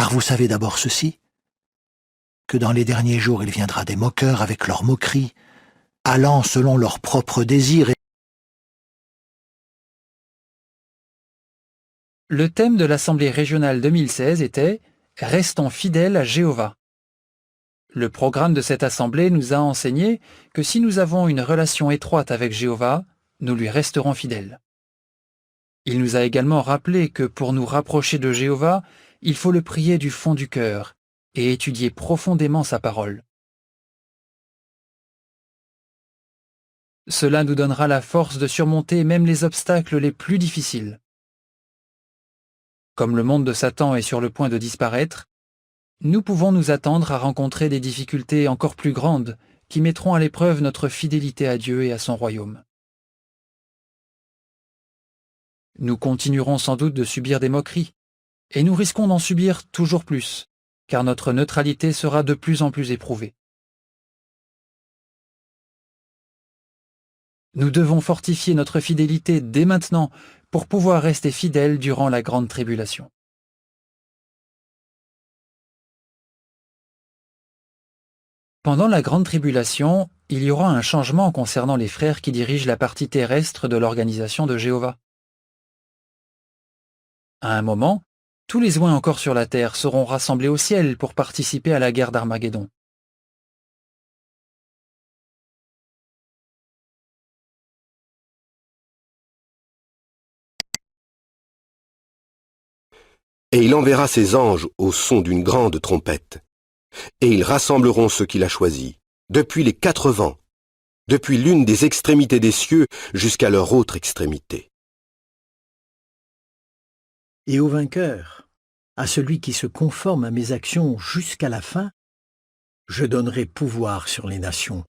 Car vous savez d'abord ceci, que dans les derniers jours il viendra des moqueurs avec leurs moqueries, allant selon leurs propres désirs. Le thème de l'Assemblée régionale 2016 était « Restons fidèles à Jéhovah ». Le programme de cette assemblée nous a enseigné que si nous avons une relation étroite avec Jéhovah, nous lui resterons fidèles. Il nous a également rappelé que pour nous rapprocher de Jéhovah, il faut le prier du fond du cœur et étudier profondément sa parole. Cela nous donnera la force de surmonter même les obstacles les plus difficiles. Comme le monde de Satan est sur le point de disparaître, nous pouvons nous attendre à rencontrer des difficultés encore plus grandes qui mettront à l'épreuve notre fidélité à Dieu et à son royaume. Nous continuerons sans doute de subir des moqueries, et nous risquons d'en subir toujours plus, car notre neutralité sera de plus en plus éprouvée. Nous devons fortifier notre fidélité dès maintenant pour pouvoir rester fidèles durant la grande tribulation. Pendant la grande tribulation, il y aura un changement concernant les frères qui dirigent la partie terrestre de l'organisation de Jéhovah. À un moment, tous les oints encore sur la terre seront rassemblés au ciel pour participer à la guerre d'Armageddon. Et il enverra ses anges au son d'une grande trompette. Et ils rassembleront ceux qu'il a choisis, depuis les 4 vents, depuis l'une des extrémités des cieux jusqu'à leur autre extrémité. Et au vainqueur, à celui qui se conforme à mes actions jusqu'à la fin, je donnerai pouvoir sur les nations,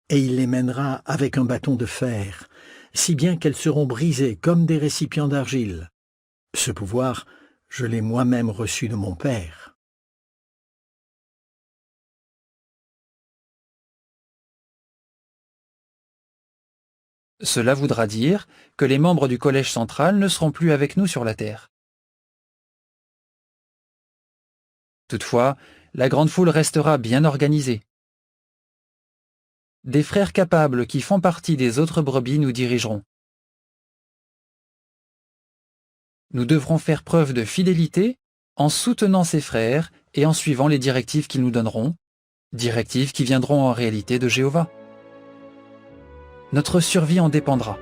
et il les mènera avec un bâton de fer, si bien qu'elles seront brisées comme des récipients d'argile. Ce pouvoir, je l'ai moi-même reçu de mon Père. Cela voudra dire que les membres du collège central ne seront plus avec nous sur la terre. Toutefois, la grande foule restera bien organisée. Des frères capables qui font partie des autres brebis nous dirigeront. Nous devrons faire preuve de fidélité en soutenant ces frères et en suivant les directives qu'ils nous donneront, directives qui viendront en réalité de Jéhovah. Notre survie en dépendra.